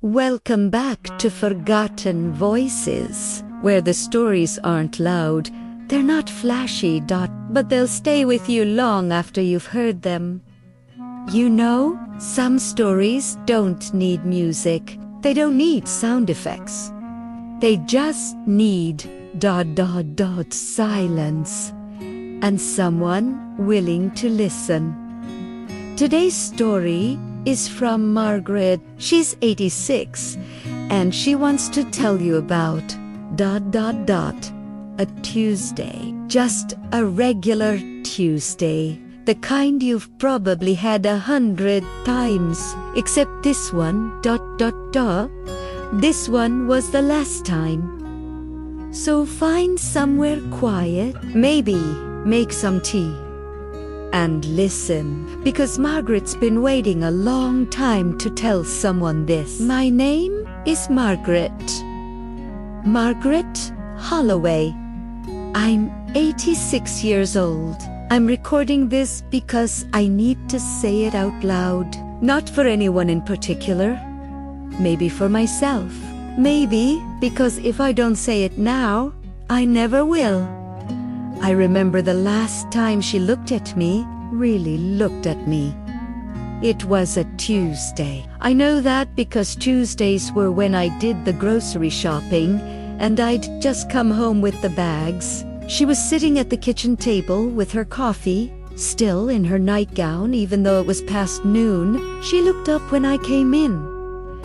Welcome back to Forgotten Voices, where the stories aren't loud, they're not flashy, but they'll stay with you long after you've heard them. You know, some stories don't need music, they don't need sound effects. They just need silence and someone willing to listen. Today's story is from Margaret. She's 86 and she wants to tell you about a Tuesday. Just a regular Tuesday. The kind you've probably had 100 times. Except this one, this one was the last time. So find somewhere quiet, maybe make some tea, and listen, because Margaret's been waiting a long time to tell someone this. My name is Margaret Holloway. I'm 86 years old. I'm recording this because I need to say it out loud. Not for anyone in particular. Maybe for myself. Maybe because if I don't say it now, I never will. I remember the last time she looked at me, really looked at me. It was a Tuesday. I know that because Tuesdays were when I did the grocery shopping and I'd just come home with the bags. She was sitting at the kitchen table with her coffee, still in her nightgown even though it was past noon. She looked up when I came in,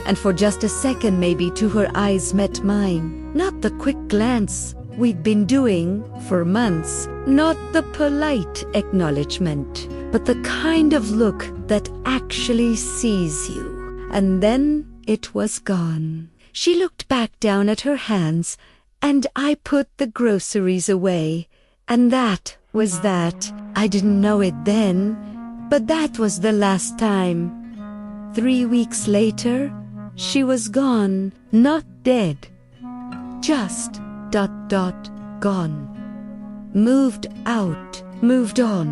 and for just a second maybe two her eyes met mine. Not the quick glance we'd been doing for months, not the polite acknowledgement, but the kind of look that actually sees you. And then it was gone. She looked back down at her hands, and I put the groceries away. And that was that. I didn't know it then, but that was the last time. 3 weeks later, she was gone. Not dead. Just gone. Moved out. Moved on.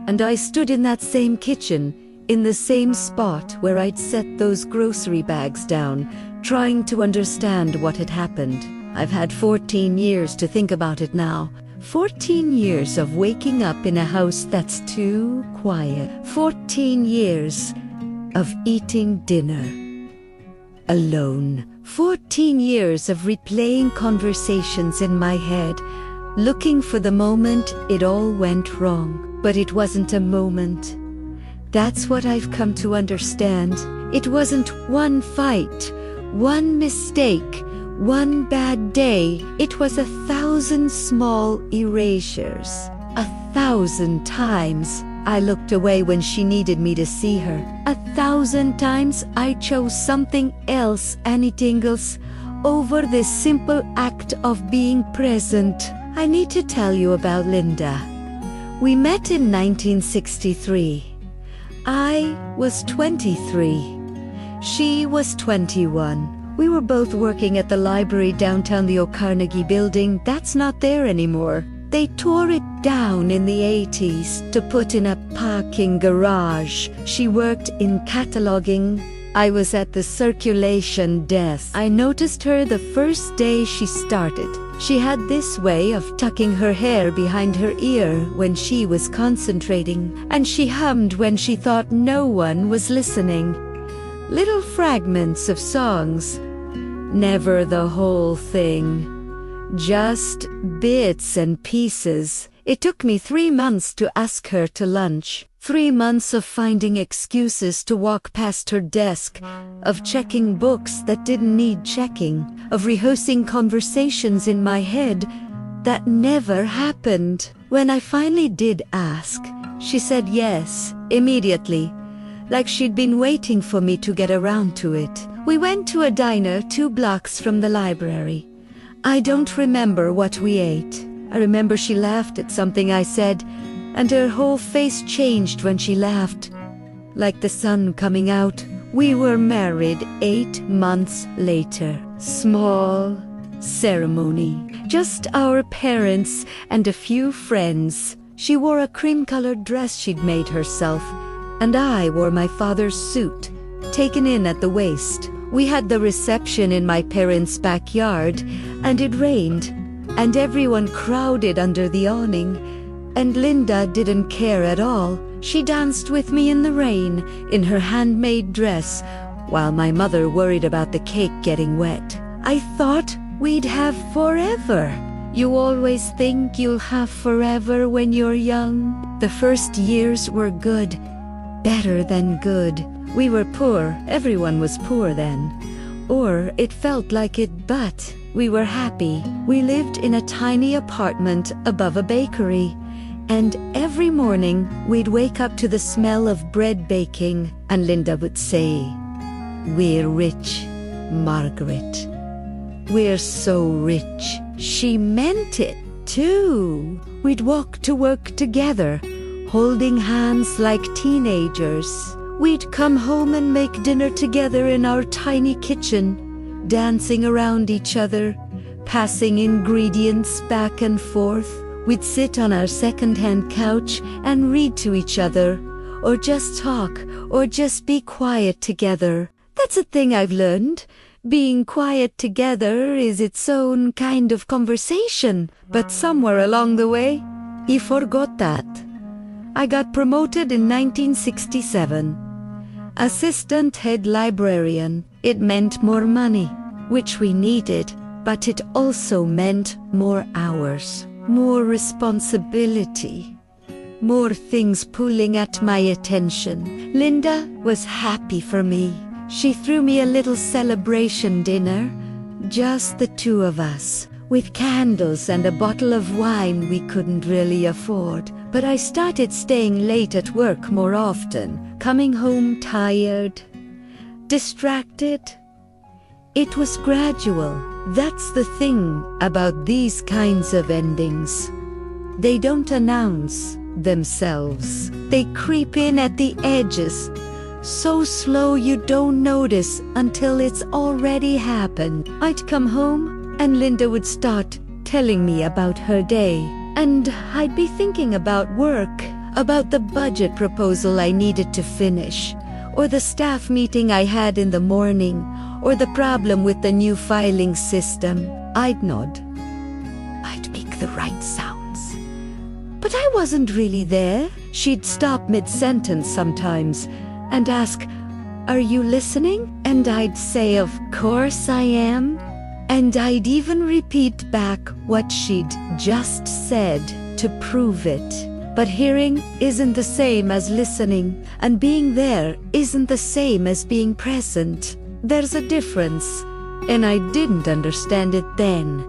And I stood in that same kitchen, in the same spot where I'd set those grocery bags down, trying to understand what had happened. I've had 14 years to think about it now. 14 years of waking up in a house that's too quiet. 14 years of eating dinner alone. 14 years of replaying conversations in my head, looking for the moment it all went wrong. But it wasn't a moment. That's what I've come to understand. It wasn't one fight, one mistake, one bad day. It was 1,000 small erasures. 1,000 times I looked away when she needed me to see her. 1,000 times I chose something else, anything else, over this simple act of being present. I need to tell you about Linda. We met in 1963. I was 23. She was 21. We were both working at the library downtown, the Carnegie building. That's not there anymore. They tore it down in the 80s to put in a parking garage. She worked in cataloging. I was at the circulation desk. I noticed her the first day she started. She had this way of tucking her hair behind her ear when she was concentrating, and she hummed when she thought no one was listening. Little fragments of songs. Never the whole thing. Just bits and pieces. It took me 3 months to ask her to lunch. 3 months of finding excuses to walk past her desk, of checking books that didn't need checking, of rehearsing conversations in my head that never happened. When I finally did ask, she said yes, immediately, like she'd been waiting for me to get around to it. We went to a diner 2 blocks from the library. I don't remember what we ate. I remember she laughed at something I said, and her whole face changed when she laughed, like the sun coming out. We were married 8 months later. Small ceremony. Just our parents and a few friends. She wore a cream-colored dress she'd made herself, and I wore my father's suit, taken in at the waist. We had the reception in my parents' backyard, and it rained, and everyone crowded under the awning, and Linda didn't care at all. She danced with me in the rain, in her handmade dress, while my mother worried about the cake getting wet. I thought we'd have forever. You always think you'll have forever when you're young. The first years were good, better than good. We were poor, everyone was poor then. Or it felt like it, but we were happy. We lived in a tiny apartment above a bakery, and every morning we'd wake up to the smell of bread baking, and Linda would say, "We're rich, Margaret. We're so rich." She meant it, too. We'd walk to work together, holding hands like teenagers. We'd come home and make dinner together in our tiny kitchen, dancing around each other, passing ingredients back and forth. We'd sit on our second-hand couch and read to each other, or just talk, or just be quiet together. That's a thing I've learned. Being quiet together is its own kind of conversation. But somewhere along the way, he forgot that. I got promoted in 1967. Assistant head librarian. It meant more money, which we needed, but it also meant more hours, more responsibility, more things pulling at my attention. Linda was happy for me. She threw me a little celebration dinner, just the two of us, with candles and a bottle of wine we couldn't really afford. But I started staying late at work more often, coming home tired, distracted. It was gradual. That's the thing about these kinds of endings. They don't announce themselves. They creep in at the edges, so slow you don't notice until it's already happened. I'd come home and Linda would start telling me about her day, and I'd be thinking about work, about the budget proposal I needed to finish, or the staff meeting I had in the morning, or the problem with the new filing system. I'd nod. I'd make the right sounds. But I wasn't really there. She'd stop mid-sentence sometimes and ask, "Are you listening?" And I'd say, "Of course I am." And I'd even repeat back what she'd just said to prove it. But hearing isn't the same as listening, and being there isn't the same as being present. There's a difference, and I didn't understand it then.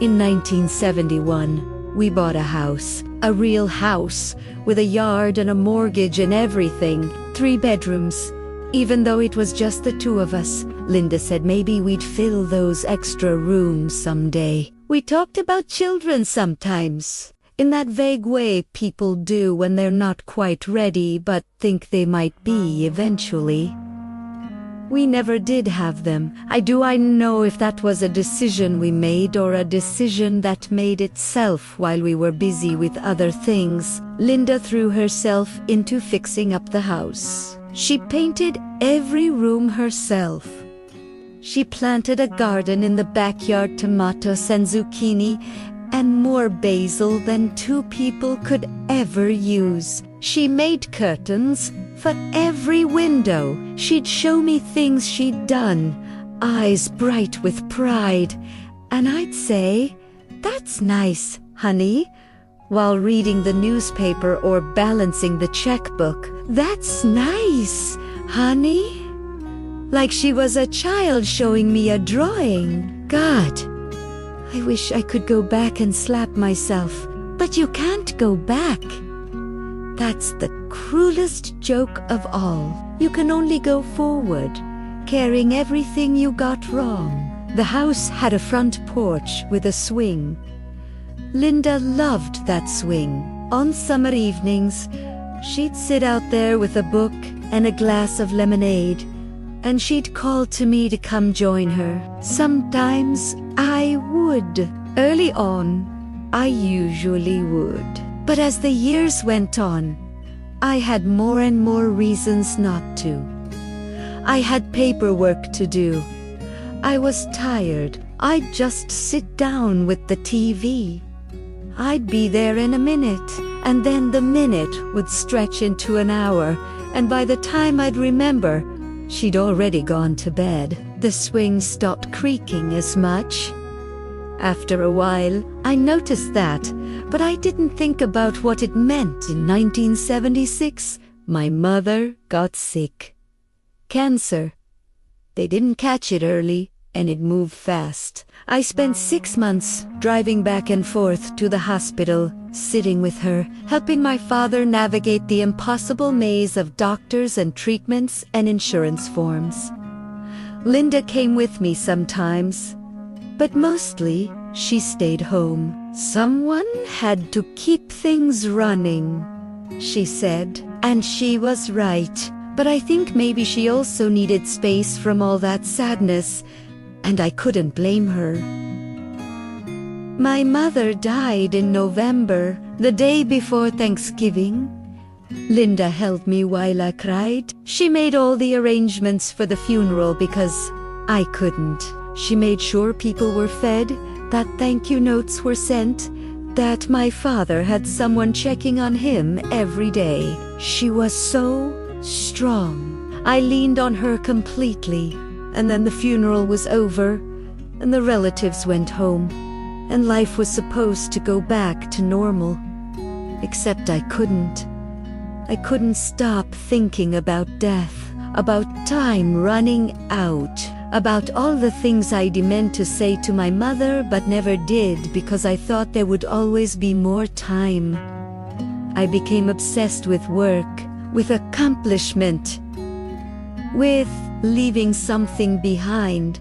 In 1971, we bought a house, a real house, with a yard and a mortgage and everything, 3 bedrooms. Even though it was just the two of us, Linda said maybe we'd fill those extra rooms someday. We talked about children sometimes, in that vague way people do when they're not quite ready but think they might be eventually. We never did have them. I know if that was a decision we made or a decision that made itself while we were busy with other things. Linda threw herself into fixing up the house. She painted every room herself. She planted a garden in the backyard, tomatoes and zucchini, and more basil than 2 people could ever use. She made curtains for every window. She'd show me things she'd done, eyes bright with pride, and I'd say, "That's nice, honey," while reading the newspaper or balancing the checkbook. "That's nice, honey." Like she was a child showing me a drawing. God, I wish I could go back and slap myself, but you can't go back. That's the cruelest joke of all. You can only go forward, carrying everything you got wrong. The house had a front porch with a swing. Linda loved that swing. On summer evenings, she'd sit out there with a book and a glass of lemonade, and she'd call to me to come join her. Sometimes I would. Early on, I usually would. But as the years went on, I had more and more reasons not to. I had paperwork to do. I was tired. I'd just sit down with the TV. I'd be there in a minute, and then the minute would stretch into an hour, and by the time I'd remember, she'd already gone to bed. The swing stopped creaking as much. After a while, I noticed that, but I didn't think about what it meant. In 1976, my mother got sick. Cancer. They didn't catch it early, and it moved fast. I spent 6 months driving back and forth to the hospital, sitting with her, helping my father navigate the impossible maze of doctors and treatments and insurance forms. Linda came with me sometimes, but mostly she stayed home. Someone had to keep things running, she said, and she was right. But I think maybe she also needed space from all that sadness, and I couldn't blame her. My mother died in November, the day before Thanksgiving. Linda held me while I cried. She made all the arrangements for the funeral because I couldn't. She made sure people were fed, that thank you notes were sent, that my father had someone checking on him every day. She was so strong. I leaned on her completely, and then the funeral was over, and the relatives went home, and life was supposed to go back to normal. Except I couldn't. I couldn't stop thinking about death, about time running out, about all the things I'd meant to say to my mother but never did because I thought there would always be more time. I became obsessed with work, with accomplishment, with leaving something behind.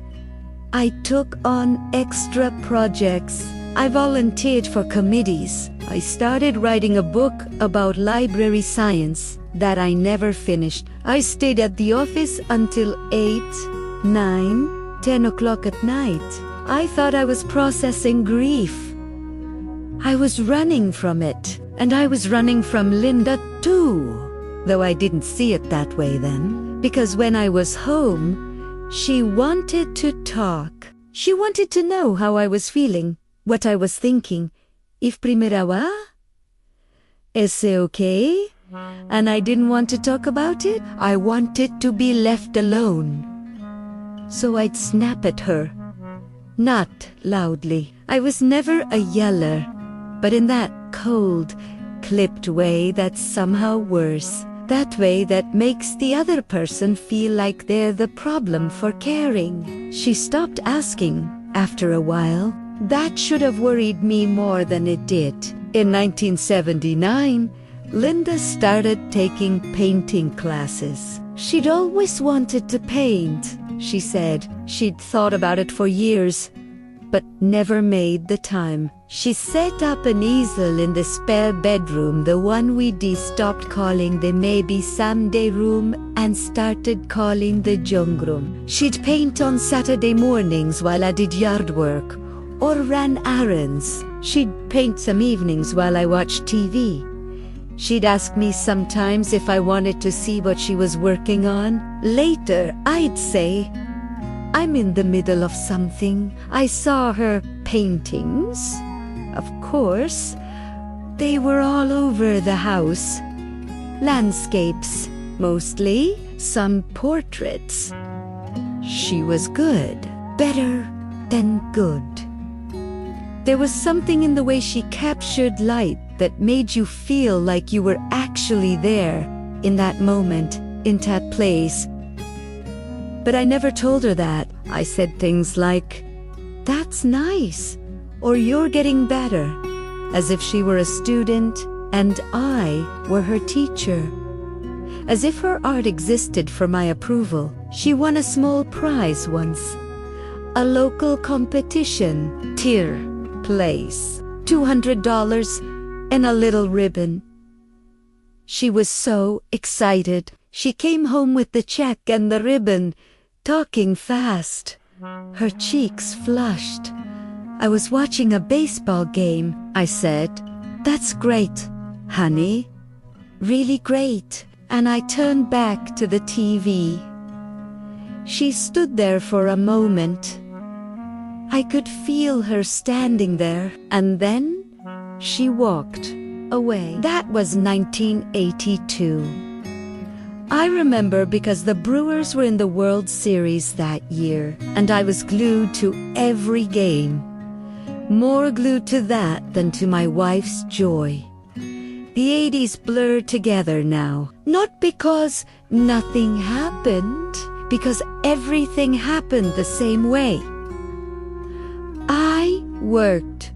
I took on extra projects. I volunteered for committees. I started writing a book about library science that I never finished. I stayed at the office until 8, 9, 10 o'clock at night. I thought I was processing grief. I was running from it, and I was running from Linda too. Though I didn't see it that way then, because when I was home, she wanted to talk. She wanted to know how I was feeling, what I was thinking. If primera va? Ese okay? And I didn't want to talk about it. I wanted to be left alone. So I'd snap at her. Not loudly. I was never a yeller, but in that cold, clipped way that's somehow worse. That way that makes the other person feel like they're the problem for caring. She stopped asking after a while. That should have worried me more than it did. In 1979, Linda started taking painting classes. She'd always wanted to paint, she said. She'd thought about it for years, but never made the time. She set up an easel in the spare bedroom, the one we'd stopped calling the maybe someday room and started calling the jung room. She'd paint on Saturday mornings while I did yard work or ran errands. She'd paint some evenings while I watched TV. She'd ask me sometimes if I wanted to see what she was working on. Later, I'd say, I'm in the middle of something. I saw her paintings. Of course, they were all over the house. Landscapes, mostly, some portraits. She was good, better than good. There was something in the way she captured light that made you feel like you were actually there, in that moment, in that place. But I never told her that. I said things like, "That's nice," or "You're getting better," as if she were a student and I were her teacher. As if her art existed for my approval. She won a small prize once. A local competition, tier, place, $200 and a little ribbon. She was so excited. She came home with the check and the ribbon, talking fast. Her cheeks flushed. I was watching a baseball game, I said. "That's great, honey. Really great." And I turned back to the TV. She stood there for a moment. I could feel her standing there, and then she walked away. That was 1982. I remember because the Brewers were in the World Series that year, and I was glued to every game. More glued to that than to my wife's joy. The 80s blur together now, not because nothing happened, because everything happened the same way. I worked.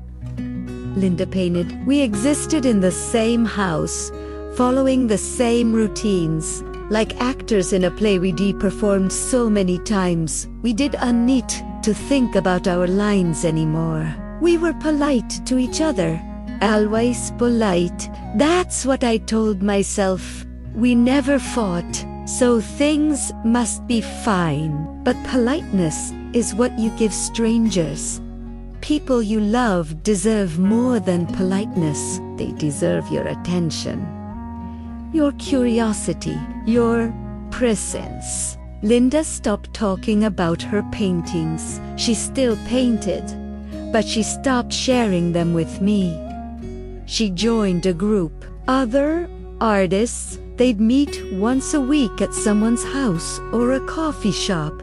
Linda painted. We existed in the same house, following the same routines. Like actors in a play we performed so many times, we didn't need to think about our lines anymore. We were polite to each other. Always polite. That's what I told myself. We never fought, so things must be fine. But politeness is what you give strangers. People you love deserve more than politeness. They deserve your attention, your curiosity, your presence. Linda stopped talking about her paintings. She still painted, but she stopped sharing them with me. She joined a group. Other artists, they'd meet once a week at someone's house or a coffee shop,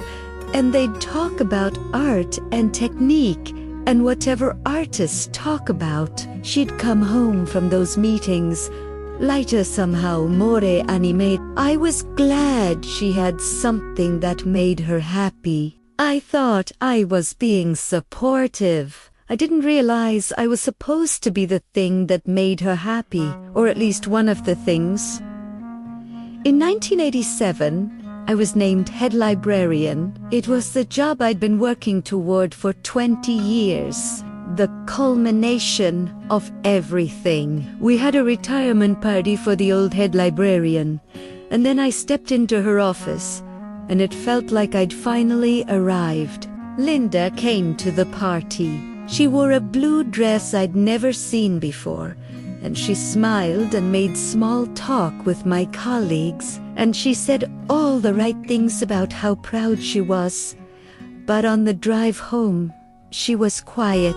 and they'd talk about art and technique and whatever artists talk about. She'd come home from those meetings, lighter somehow, more animated. I was glad she had something that made her happy. I thought I was being supportive. I didn't realize I was supposed to be the thing that made her happy, or at least one of the things. In 1987, I was named head librarian. It was the job I'd been working toward for 20 years. The culmination of everything. We had a retirement party for the old head librarian, and then I stepped into her office, and it felt like I'd finally arrived. Linda came to the party. She wore a blue dress I'd never seen before, and she smiled and made small talk with my colleagues, and she said all the right things about how proud she was. But on the drive home, she was quiet.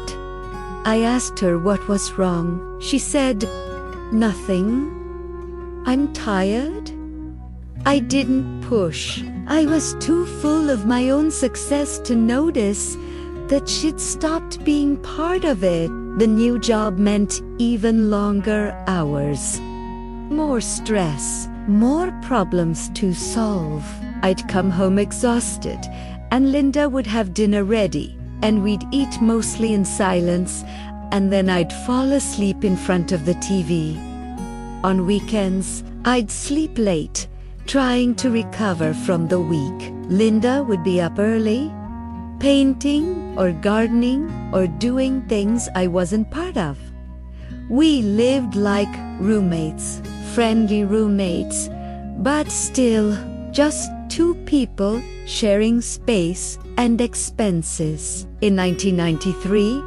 I asked her what was wrong. She said, "Nothing. I'm tired." I didn't push. I was too full of my own success to notice that she'd stopped being part of it. The new job meant even longer hours, more stress, more problems to solve. I'd come home exhausted, and Linda would have dinner ready, and we'd eat mostly in silence, and then I'd fall asleep in front of the TV. On weekends, I'd sleep late, trying to recover from the week. Linda would be up early, painting or gardening or doing things I wasn't part of. We lived like roommates, friendly roommates, but still just two people sharing space and expenses. In 1993,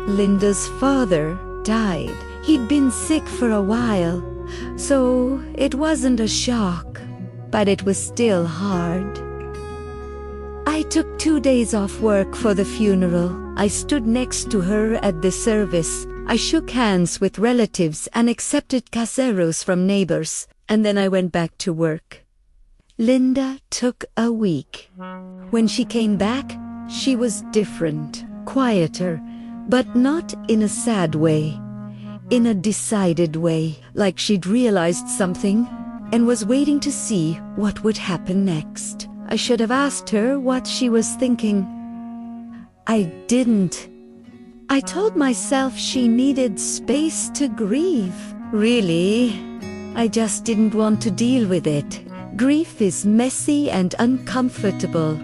Linda's father died. He'd been sick for a while, so it wasn't a shock, but it was still hard. I took 2 days off work for the funeral. I stood next to her at the service. I shook hands with relatives and accepted caseros from neighbors, and then I went back to work. Linda took a week. When she came back, she was different, quieter, but not in a sad way, in a decided way, like she'd realized something and was waiting to see what would happen next. I should have asked her what she was thinking. I didn't. I told myself she needed space to grieve. Really, I just didn't want to deal with it. Grief is messy and uncomfortable,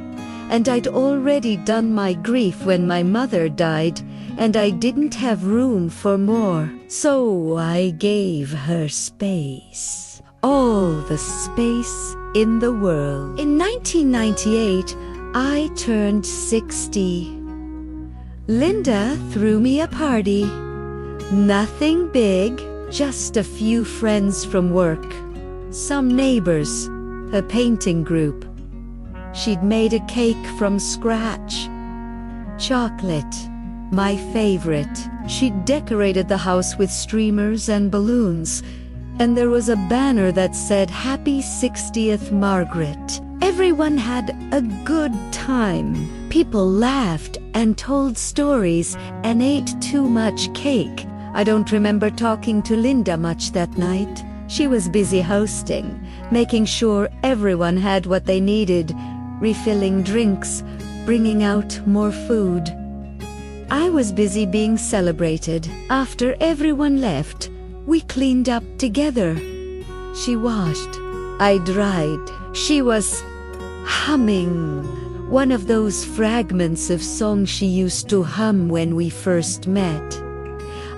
and I'd already done my grief when my mother died, and I didn't have room for more. So I gave her space. All the space in the world. In 1998, I turned 60. Linda threw me a party. Nothing big, just a few friends from work, some neighbors, a painting group. She'd made a cake from scratch. Chocolate, my favorite. She'd decorated the house with streamers and balloons, and there was a banner that said, "Happy 60th, Margaret." Everyone had a good time. People laughed and told stories and ate too much cake. I don't remember talking to Linda much that night. She was busy hosting, making sure everyone had what they needed, refilling drinks, bringing out more food. I was busy being celebrated. After everyone left, we cleaned up together. She washed, I dried. She was humming one of those fragments of songs she used to hum when we first met.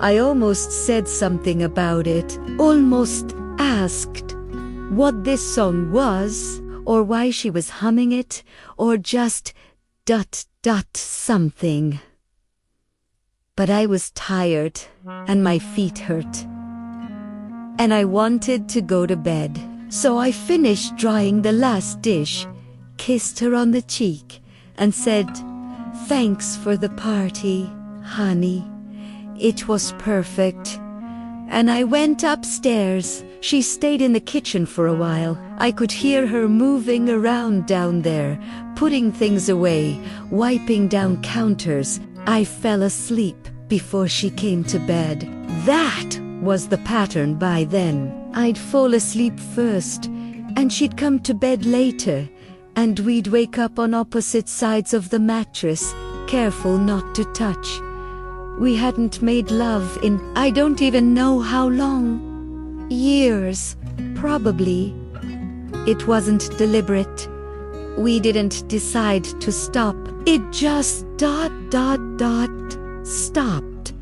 I almost said something about it, almost asked what this song was, or why she was humming it, or just ... something. But I was tired, and my feet hurt. And I wanted to go to bed. So I finished drying the last dish, kissed her on the cheek, and said, "Thanks for the party, honey. It was perfect." And I went upstairs. She stayed in the kitchen for a while. I could hear her moving around down there, putting things away, wiping down counters. I fell asleep before she came to bed. That was the pattern by then. I'd fall asleep first, and she'd come to bed later, and we'd wake up on opposite sides of the mattress, careful not to touch. We hadn't made love in I don't even know how long. Years, probably. It wasn't deliberate. We didn't decide to stop. It just ... stopped.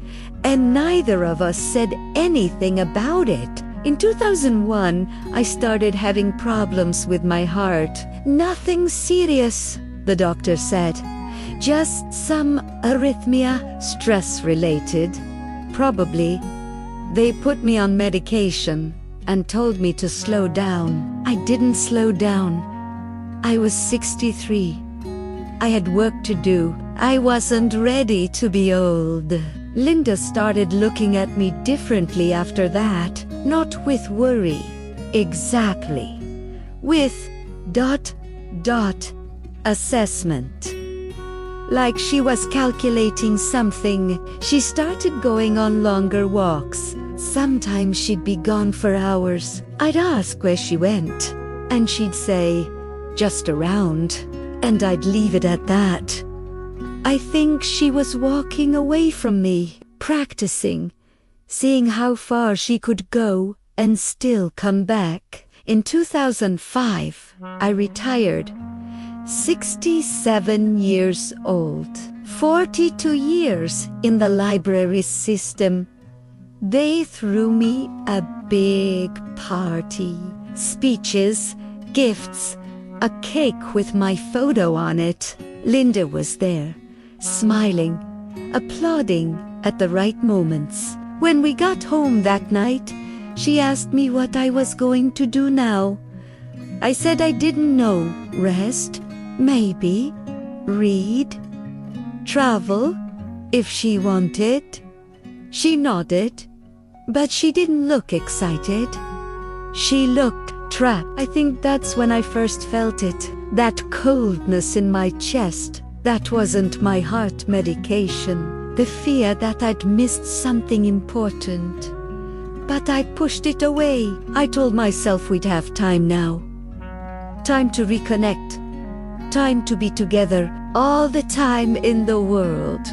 And neither of us said anything about it. In 2001, I started having problems with my heart. Nothing serious, the doctor said. Just some arrhythmia, stress-related. Probably. They put me on medication and told me to slow down. I didn't slow down. I was 63. I had work to do. I wasn't ready to be old. Linda started looking at me differently after that, not with worry. Exactly. With ... assessment. Like she was calculating something. She started going on longer walks. Sometimes she'd be gone for hours. I'd ask where she went, and she'd say, "Just around," and I'd leave it at that. I think she was walking away from me, practicing, seeing how far she could go and still come back. In 2005, I retired. 67 years old. 42 years in the library system. They threw me a big party. Speeches, gifts, a cake with my photo on it. Linda was there, smiling, applauding at the right moments. When we got home that night, she asked me what I was going to do now. I said I didn't know. Rest, maybe, read, travel, if she wanted. She nodded, but she didn't look excited. She looked trapped. I think that's when I first felt it. That coldness in my chest. That wasn't my heart medication. The fear that I'd missed something important. But I pushed it away. I told myself we'd have time now. Time to reconnect. Time to be together all the time in the world.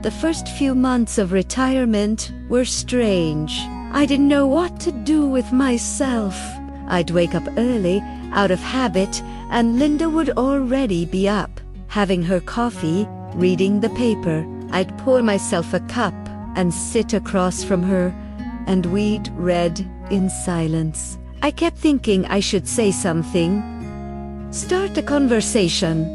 The first few months of retirement were strange. I didn't know what to do with myself. I'd wake up early, out of habit, and Linda would already be up, having her coffee, reading the paper. I'd pour myself a cup and sit across from her, and we'd read in silence. I kept thinking I should say something, start a conversation.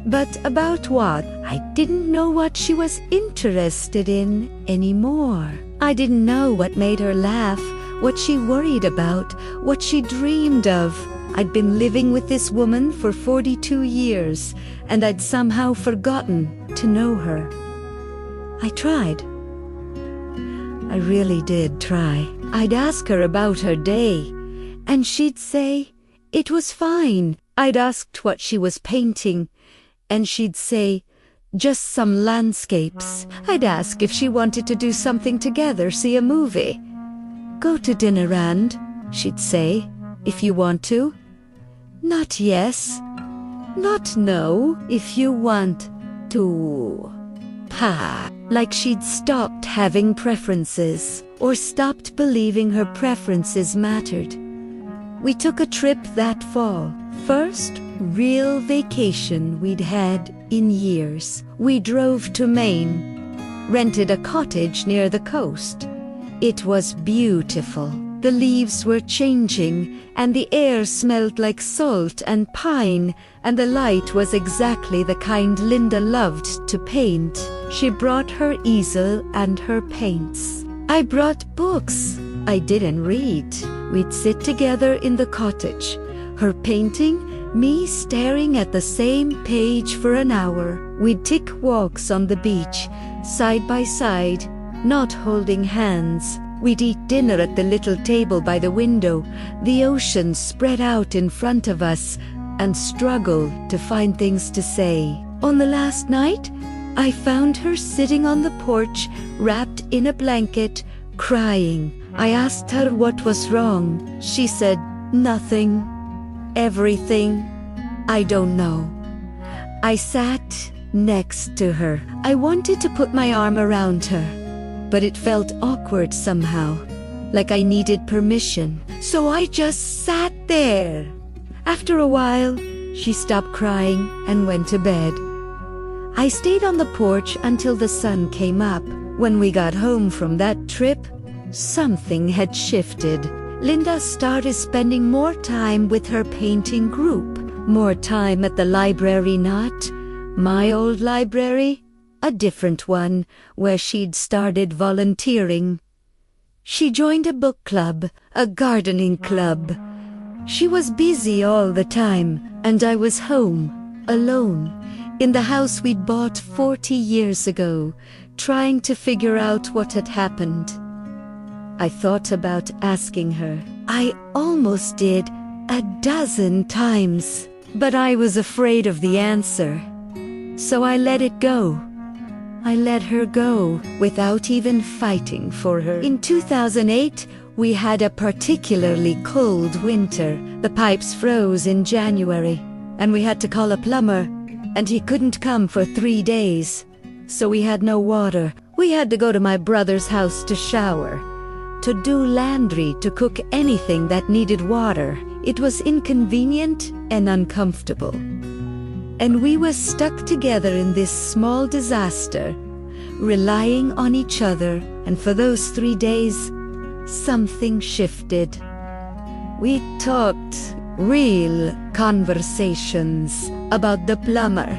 But about what? I didn't know what she was interested in anymore. I didn't know what made her laugh, what she worried about, what she dreamed of. I'd been living with this woman for 42 years, and I'd somehow forgotten to know her. I tried. I really did try. I'd ask her about her day, and she'd say it was fine. I'd asked what she was painting, and she'd say, just some landscapes. I'd ask if she wanted to do something together, see a movie. Go to dinner, and she'd say, if you want to. Not yes, not no, if you want to. Pa, like she'd stopped having preferences, or stopped believing her preferences mattered. We took a trip that fall. First real vacation we'd had in years. We drove to Maine, rented a cottage near the coast. It was beautiful. The leaves were changing, and the air smelled like salt and pine, and the light was exactly the kind Linda loved to paint. She brought her easel and her paints. I brought books. I didn't read. We'd sit together in the cottage, her painting, me staring at the same page for an hour. We'd take walks on the beach, side by side, not holding hands. We'd eat dinner at the little table by the window, the ocean spread out in front of us, and struggle to find things to say. On the last night, I found her sitting on the porch, wrapped in a blanket, crying. I asked her what was wrong. She said, nothing. Everything. I don't know. I sat next to her. I wanted to put my arm around her, but it felt awkward somehow, like I needed permission. So I just sat there. After a while, she stopped crying and went to bed. I stayed on the porch until the sun came up. When we got home from that trip, something had shifted. Linda started spending more time with her painting group, more time at the library, not my old library, a different one where she'd started volunteering. She joined a book club, a gardening club. She was busy all the time, and I was home, alone, in the house we'd bought 40 years ago, trying to figure out what had happened. I thought about asking her. I almost did 12 times, but I was afraid of the answer. So I let it go. I let her go without even fighting for her. In 2008, we had a particularly cold winter. The pipes froze in January, and we had to call a plumber, and he couldn't come for 3 days. So we had no water. We had to go to my brother's house to shower, to do laundry, to cook anything that needed water. It was inconvenient and uncomfortable. And we were stuck together in this small disaster, relying on each other, and for those 3 days, something shifted. We talked real conversations about the plumber,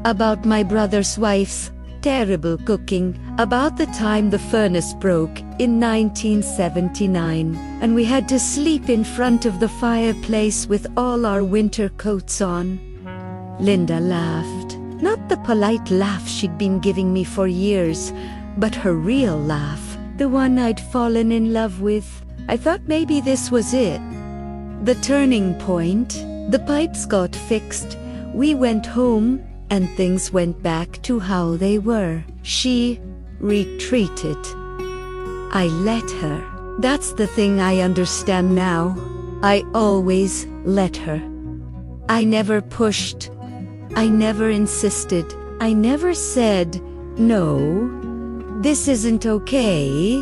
about my brother's wife's terrible cooking, about the time the furnace broke in 1979, and we had to sleep in front of the fireplace with all our winter coats on. Linda laughed. Not the polite laugh she'd been giving me for years, but her real laugh, the one I'd fallen in love with. I thought maybe this was it. The turning point. The pipes got fixed. We went home, and things went back to how they were. She retreated. I let her. That's the thing I understand now. I always let her. I never pushed. I never insisted. I never said, no, this isn't okay.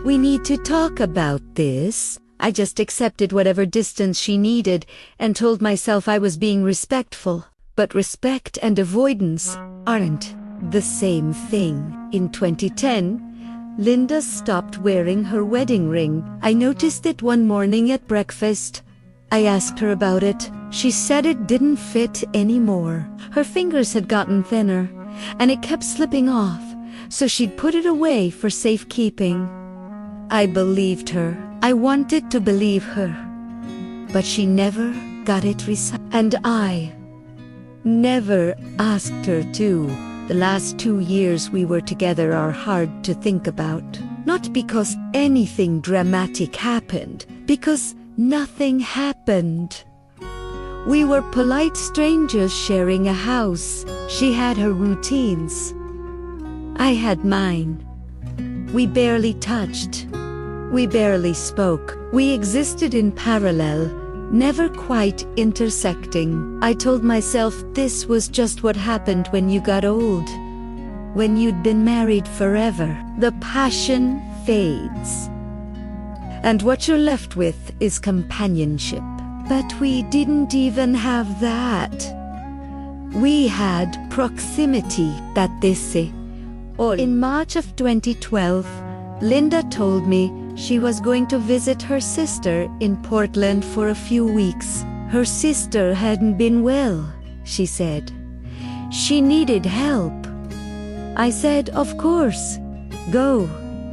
We need to talk about this. I just accepted whatever distance she needed and told myself I was being respectful. But respect and avoidance aren't the same thing. In 2010, Linda stopped wearing her wedding ring. I noticed it one morning at breakfast. I asked her about it. She said it didn't fit anymore. Her fingers had gotten thinner, and it kept slipping off, so she'd put it away for safekeeping. I believed her. I wanted to believe her. But she never got it and I never asked her to. The last 2 years we were together are hard to think about. Not because anything dramatic happened, because nothing happened. We were polite strangers sharing a house. She had her routines. I had mine. We barely touched. We barely spoke. We existed in parallel, never quite intersecting. I told myself this was just what happened when you got old. When you'd been married forever, the passion fades. And what you're left with is companionship. But we didn't even have that. We had proximity, that they say. Or in March of 2012, Linda told me she was going to visit her sister in Portland for a few weeks. Her sister hadn't been well, she said. She needed help. I said, of course. Go.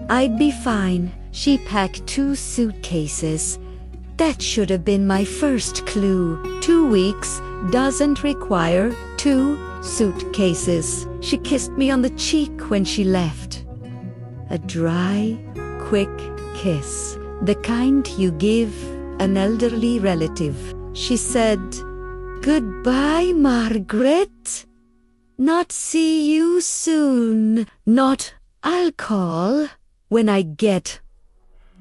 I'd be fine. She packed 2 suitcases. That should have been my first clue. 2 weeks doesn't require 2 suitcases. She kissed me on the cheek when she left. A dry, quick kiss. The kind you give an elderly relative. She said, "Goodbye, Margaret. Not see you soon. Not I'll call when I get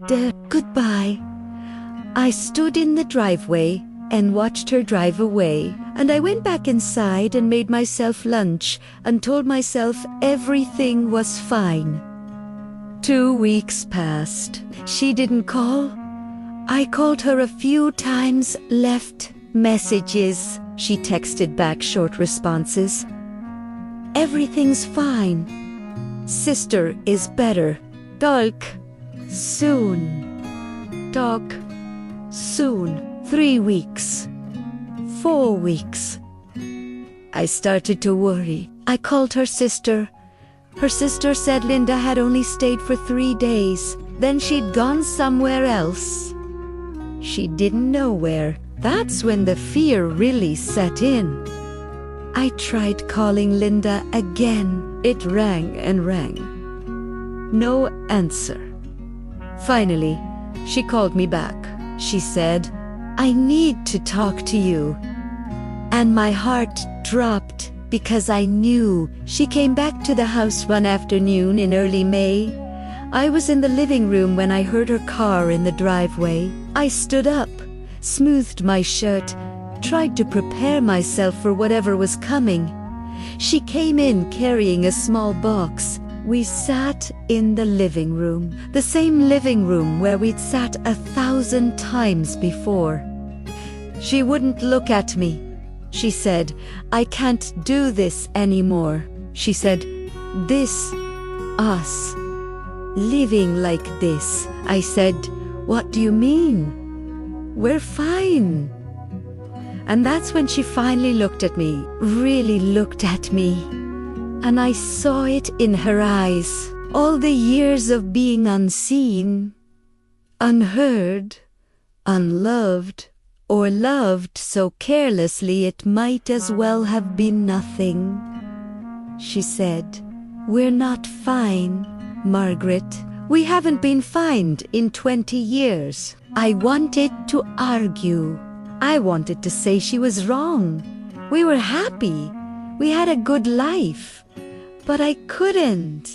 there. Goodbye." I stood in the driveway and watched her drive away, and I went back inside and made myself lunch and told myself everything was fine. 2 weeks passed. She didn't call. I called her a few times, left messages. She texted back short responses. Everything's fine. Sister is better. Talk soon. Talk soon. 3 weeks. 4 weeks. I started to worry. I called her sister. Her sister said Linda had only stayed for 3 days. Then she'd gone somewhere else. She didn't know where. That's when the fear really set in. I tried calling Linda again. It rang and rang. No answer. Finally, she called me back. She said, "I need to talk to you." And my heart dropped because I knew. She came back to the house one afternoon in early May. I was in the living room when I heard her car in the driveway. I stood up, smoothed my shirt, tried to prepare myself for whatever was coming. She came in carrying a small box. We sat in the living room, the same living room where we'd sat 1,000 times before. She wouldn't look at me. She said, "I can't do this anymore." She said, "This, us, living like this." I said, "What do you mean? We're fine." And that's when she finally looked at me, really looked at me. And I saw it in her eyes. All the years of being unseen, unheard, unloved, or loved so carelessly it might as well have been nothing. She said, "We're not fine, Margaret. We haven't been fine in 20 years. I wanted to argue. I wanted to say she was wrong. We were happy. We had a good life. But I couldn't.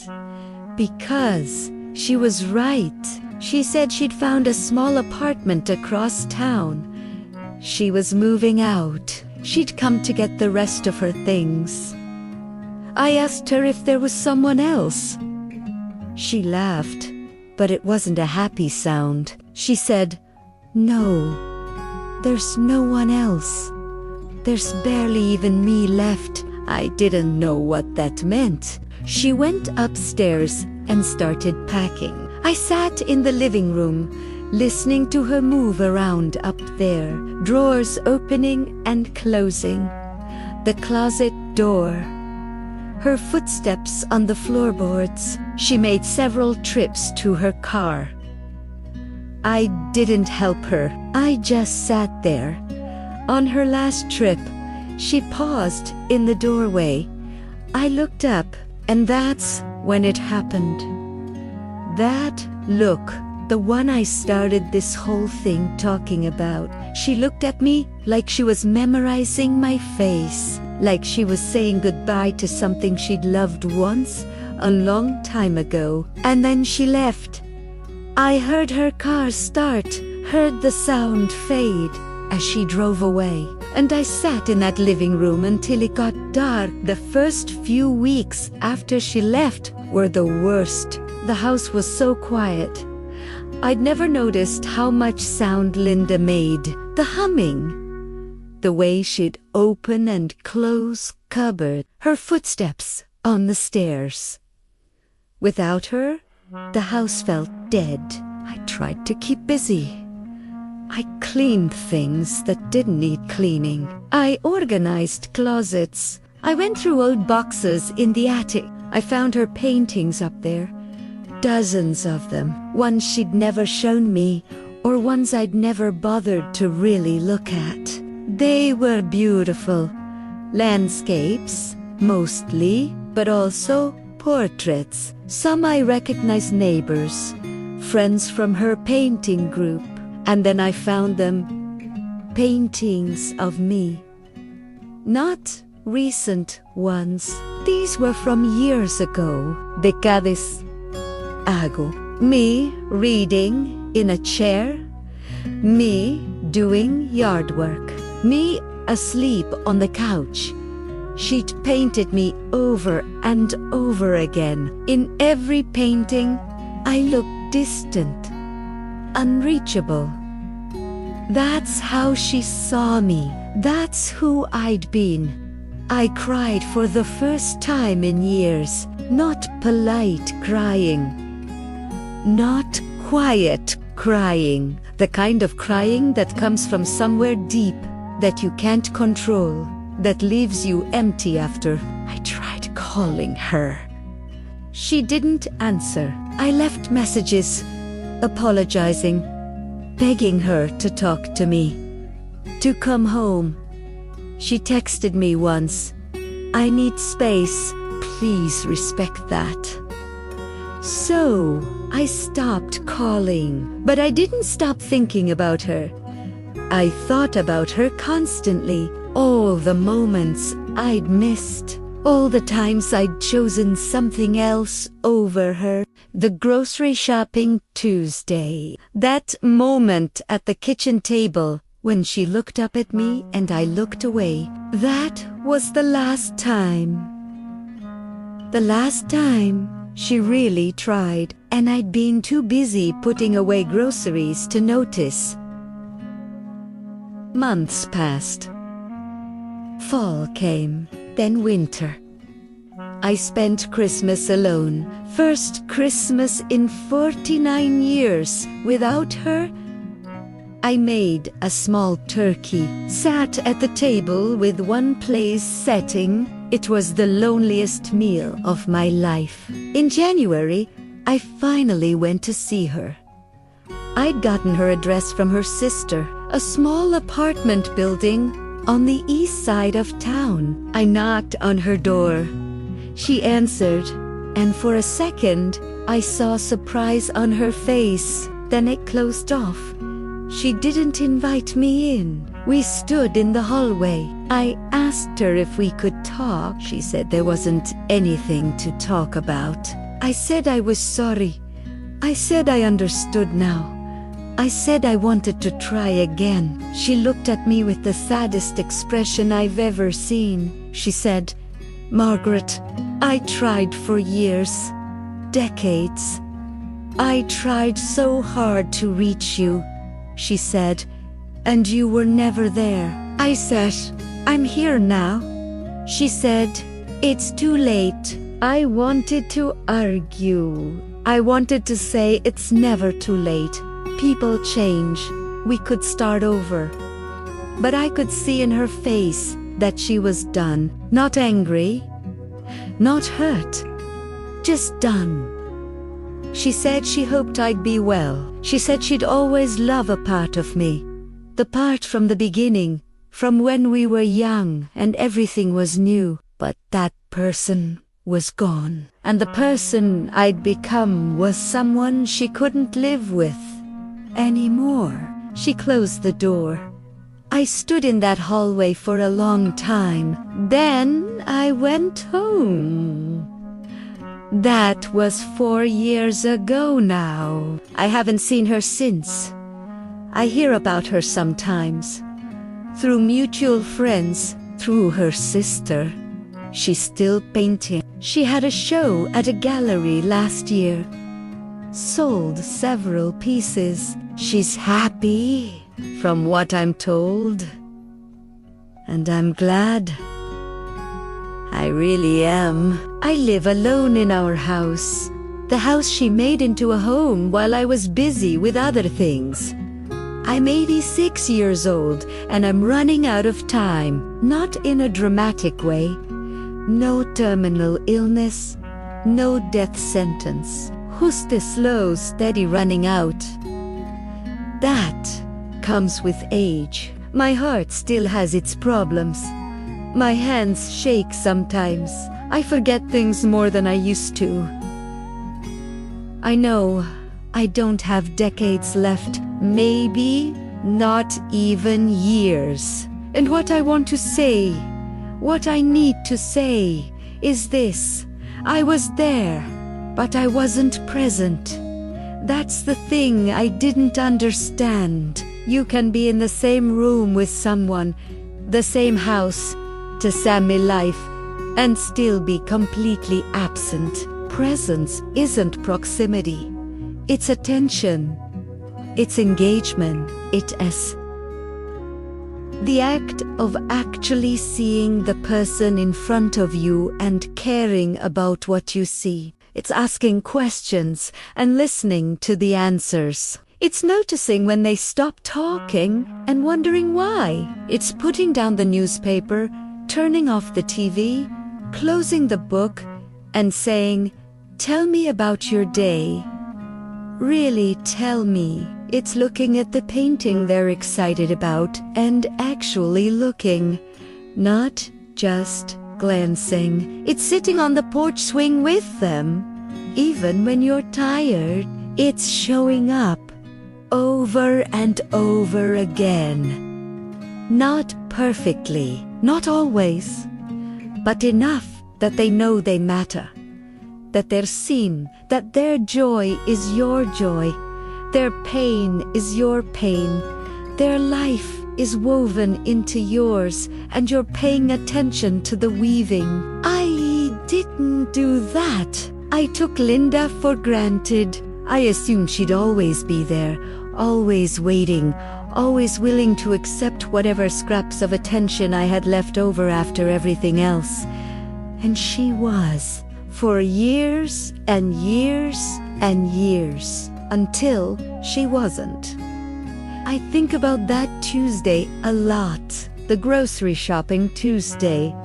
Because she was right. She said she'd found a small apartment across town. She was moving out. She'd come to get the rest of her things. I asked her if there was someone else. She laughed, but it wasn't a happy sound. She said, "No, there's no one else. There's barely even me left." I didn't know what that meant. She went upstairs and started packing. I sat in the living room, listening to her move around up there, drawers opening and closing, the closet door, her footsteps on the floorboards. She made several trips to her car. I didn't help her. I just sat there. On her last trip, she paused in the doorway. I looked up, and that's when it happened. That look, the one I started this whole thing talking about. She looked at me like she was memorizing my face, like she was saying goodbye to something she'd loved once, a long time ago. And then she left. I heard her car start, heard the sound fade as she drove away. And I sat in that living room until it got dark. The first few weeks after she left were the worst. The house was so quiet. I'd never noticed how much sound Linda made. The humming, the way she'd open and close cupboard, her footsteps on the stairs. Without her, the house felt dead. I tried to keep busy. I cleaned things that didn't need cleaning. I organized closets. I went through old boxes in the attic. I found her paintings up there. Dozens of them. Ones she'd never shown me, or ones I'd never bothered to really look at. They were beautiful. Landscapes, mostly, but also portraits. Some I recognized neighbors, friends from her painting group. And then I found them paintings of me. Not recent ones. These were from years ago. Decades ago. Me reading in a chair. Me doing yard work. Me asleep on the couch. She'd painted me over and over again. In every painting, I looked distant, unreachable. That's how she saw me. That's who I'd been. I cried for the first time in years. Not polite crying. Not quiet crying. The kind of crying that comes from somewhere deep, that you can't control, that leaves you empty after. I tried calling her. She didn't answer. I left messages, apologizing, begging her to talk to me, to come home. She texted me once, "I need space, please respect that." So, I stopped calling, but I didn't stop thinking about her. I thought about her constantly, all the moments I'd missed, all the times I'd chosen something else over her. The grocery shopping Tuesday. That moment at the kitchen table when she looked up at me and I looked away. That was the last time. The last time she really tried, and I'd been too busy putting away groceries to notice. Months passed. Fall came, then winter. I spent Christmas alone. First Christmas in 49 years without her. I made a small turkey, sat at the table with one place setting. It was the loneliest meal of my life. In January, I finally went to see her. I'd gotten her address from her sister, a small apartment building on the east side of town. I knocked on her door. She answered, and for a second, I saw surprise on her face. Then it closed off. She didn't invite me in. We stood in the hallway. I asked her if we could talk. She said there wasn't anything to talk about. I said I was sorry. I said I understood now. I said I wanted to try again. She looked at me with the saddest expression I've ever seen. She said, "Margaret, I tried for years, decades. I tried so hard to reach you," she said, "and you were never there." I said, "I'm here now." She said, "It's too late." I wanted to argue. I wanted to say it's never too late. People change. We could start over. But I could see in her face that she was done. Not angry, not hurt, just done. She said she hoped I'd be well. She said she'd always love a part of me. The part from the beginning, from when we were young and everything was new. But that person was gone. And the person I'd become was someone she couldn't live with anymore. She closed the door. I stood in that hallway for a long time. Then I went home. That was 4 years ago now. I haven't seen her since. I hear about her sometimes. Through mutual friends, through her sister. She's still painting. She had a show at a gallery last year. Sold several pieces. She's happy, from what I'm told. And I'm glad. I really am. I live alone in our house. The house she made into a home while I was busy with other things. I'm 86 years old and I'm running out of time. Not in a dramatic way. No terminal illness. No death sentence. Just a slow, steady running out. That comes with age. My heart still has its problems. My hands shake sometimes. I forget things more than I used to. I know I don't have decades left, maybe not even years. And what I want to say, what I need to say, is this. I was there, but I wasn't present. That's the thing I didn't understand. You can be in the same room with someone, the same house, the same life, and still be completely absent. Presence isn't proximity. It's attention. It's engagement. It is the act of actually seeing the person in front of you and caring about what you see. It's asking questions and listening to the answers. It's noticing when they stop talking and wondering why. It's putting down the newspaper, turning off the TV, closing the book, and saying, "Tell me about your day. Really tell me." It's looking at the painting they're excited about and actually looking, not just glancing. It's sitting on the porch swing with them. Even when you're tired, it's showing up over and over again. Not perfectly, not always, but enough that they know they matter, that they're seen, that their joy is your joy, their pain is your pain, their life is woven into yours, and you're paying attention to the weaving. I didn't do that. I took Linda for granted. I assumed she'd always be there, always waiting, always willing to accept whatever scraps of attention I had left over after everything else. And she was, for years and years and years, until she wasn't. I think about that Tuesday a lot, the grocery shopping Tuesday.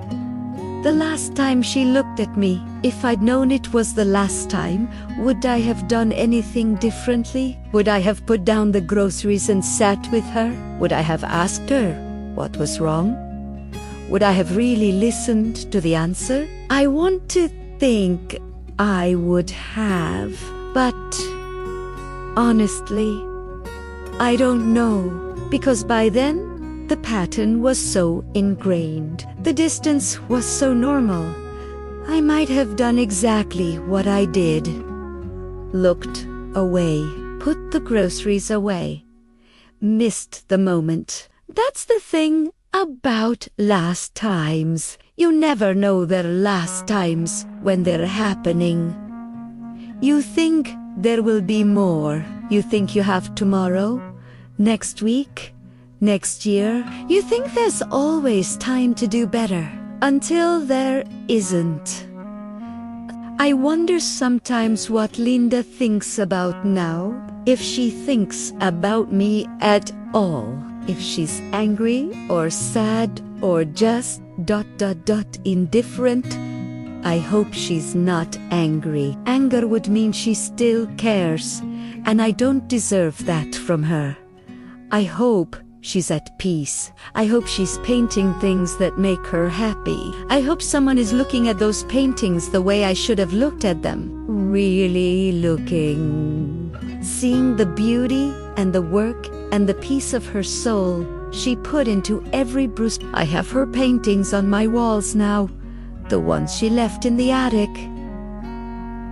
The last time she looked at me. If I'd known it was the last time, would I have done anything differently? Would I have put down the groceries and sat with her? Would I have asked her what was wrong? Would I have really listened to the answer? I want to think I would have, but honestly, I don't know, because by then, the pattern was so ingrained. The distance was so normal. I might have done exactly what I did. Looked away, put the groceries away, missed the moment. That's the thing about last times. You never know their last times when they're happening. You think there will be more. You think you have tomorrow, next week, next year. You think there's always time to do better, until there isn't. I wonder sometimes what Linda thinks about now, if she thinks about me at all, if she's angry or sad or just ... indifferent. I hope she's not angry. Anger would mean she still cares, and I don't deserve that from her. I hope she's at peace. I hope she's painting things that make her happy. I hope someone is looking at those paintings the way I should have looked at them. Really looking. Seeing the beauty and the work and the peace of her soul she put into every bruise. I have her paintings on my walls now, the ones she left in the attic.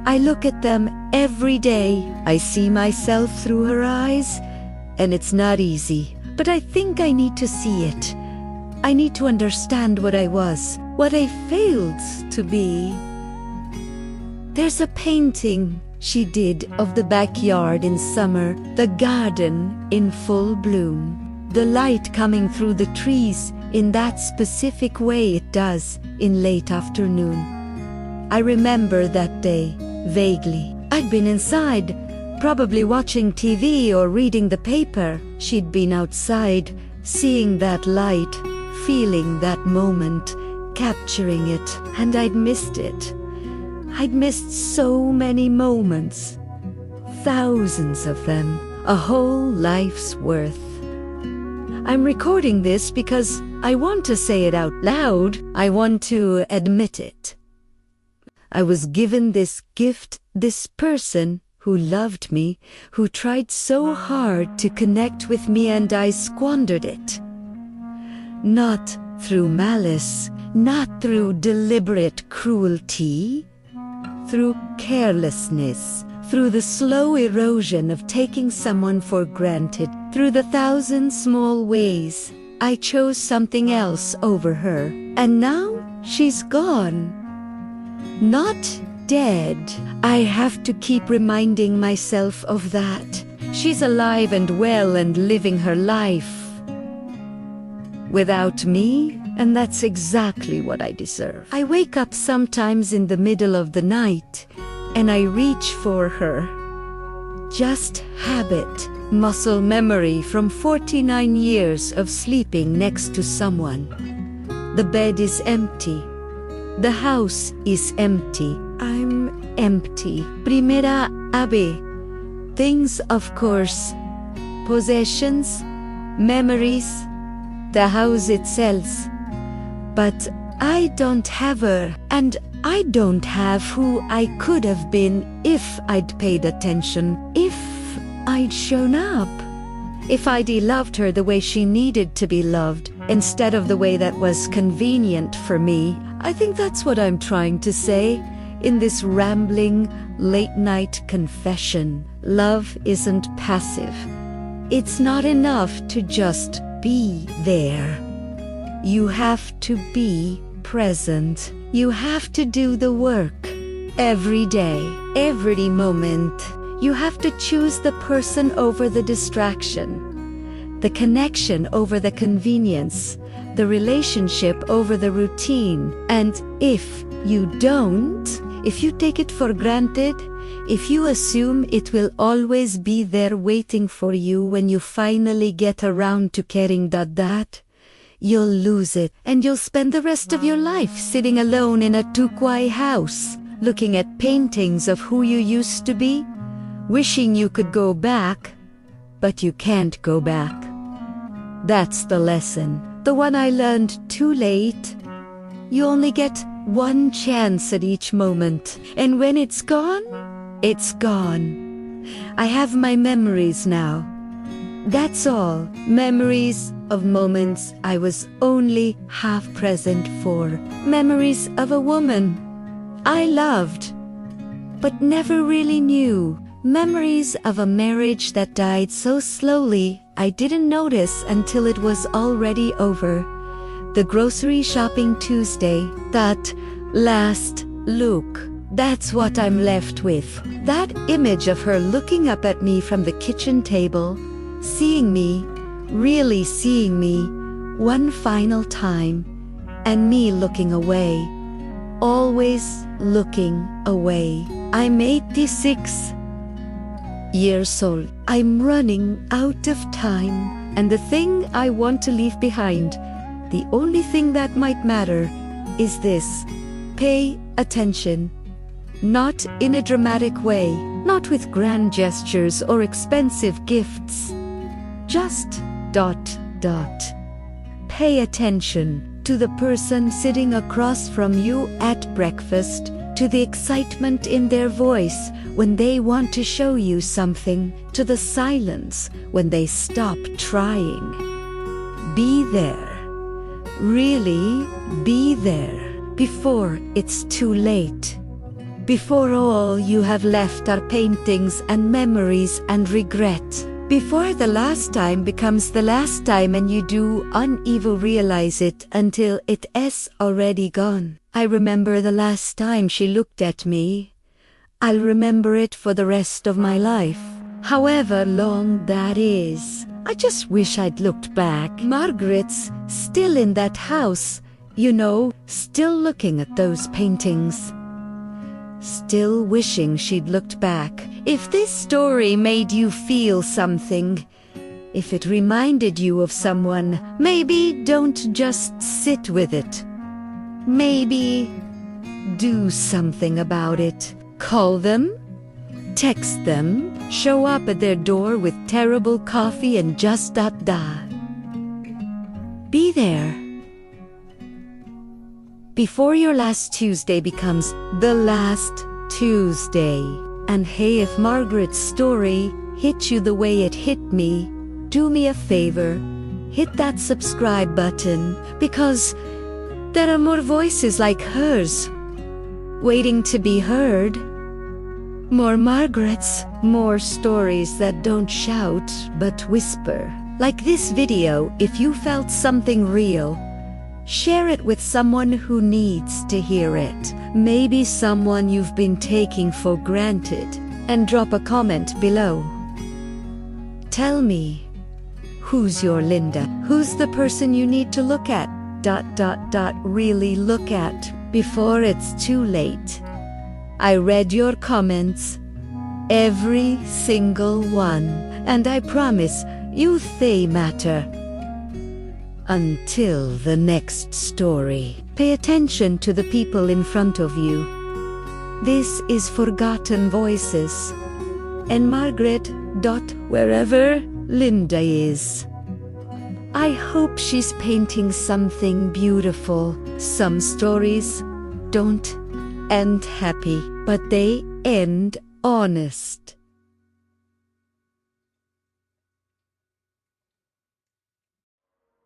I look at them every day. I see myself through her eyes, and it's not easy. But I think I need to see it. I need to understand what I was, what I failed to be. There's a painting she did of the backyard in summer, the garden in full bloom, the light coming through the trees in that specific way it does in late afternoon. I remember that day vaguely. I'd been inside, probably watching TV or reading the paper. She'd been outside, seeing that light, feeling that moment, capturing it, and I'd missed it. I'd missed so many moments, thousands of them, a whole life's worth. I'm recording this because I want to say it out loud. I want to admit it. I was given this gift, this person who loved me, who tried so hard to connect with me, and I squandered it. Not through malice, not through deliberate cruelty, through carelessness, through the slow erosion of taking someone for granted, through the thousand small ways I chose something else over her, and now she's gone. Not dead. I have to keep reminding myself of that. She's alive and well and living her life without me, and that's exactly what I deserve. I wake up sometimes in the middle of the night and I reach for her. Just habit, muscle memory from 49 years of sleeping next to someone. The bed is empty. The house is empty. I'm empty. Primera ave. Things, of course. Possessions, memories, the house itself. But I don't have her, and I don't have who I could have been if I'd paid attention, if I'd shown up, if I'd loved her the way she needed to be loved, instead of the way that was convenient for me. I think that's what I'm trying to say in this rambling, late-night confession. Love isn't passive. It's not enough to just be there. You have to be present. You have to do the work. Every day, every moment. You have to choose the person over the distraction, the connection over the convenience, the relationship over the routine. And if you don't, if you take it for granted, if you assume it will always be there waiting for you when you finally get around to caring that, you'll lose it, and you'll spend the rest of your life sitting alone in a Tukwai house, looking at paintings of who you used to be, wishing you could go back, but you can't go back. That's the lesson, the one I learned too late. You only get one chance at each moment, and when it's gone, it's gone. I have my memories now. That's all. Memories of moments I was only half present for. Memories of a woman I loved, but never really knew. Memories of a marriage that died so slowly I didn't notice until it was already over. The grocery shopping Tuesday, that last look. That's what I'm left with. That image of her looking up at me from the kitchen table, seeing me, really seeing me, one final time, and me looking away. Always looking away. I'm 86 years old. I'm running out of time, and the thing I want to leave behind, the only thing that might matter, is this. Pay attention. Not in a dramatic way, not with grand gestures or expensive gifts. Just Pay attention to the person sitting across from you at breakfast, to the excitement in their voice when they want to show you something, to the silence when they stop trying. Be there. Really be there before it's too late. Before all you have left are paintings and memories and regret. Before the last time becomes the last time and you do uneven realize it until it's already gone. I remember the last time she looked at me. I'll remember it for the rest of my life, however long that is. I just wish I'd looked back. Margaret's still in that house, you know, still looking at those paintings. Still wishing she'd looked back. If this story made you feel something, if it reminded you of someone, maybe don't just sit with it. Maybe do something about it. Call them, text them, show up at their door with terrible coffee and just be there. Before your last Tuesday becomes the last Tuesday. And hey, if Margaret's story hit you the way it hit me, do me a favor, hit that subscribe button, because there are more voices like hers, waiting to be heard. More Margarets, more stories that don't shout but whisper. Like this video, if you felt something real, share it with someone who needs to hear it. Maybe someone you've been taking for granted. And drop a comment below. Tell me, who's your Linda? Who's the person you need to look at? Really look at before it's too late. I read your comments, every single one, and I promise you they matter. Until the next story, pay attention to the people in front of you. This is Forgotten Voices. And Margaret. Wherever Linda is, I hope she's painting something beautiful. Some stories don't end happy, but they end honest.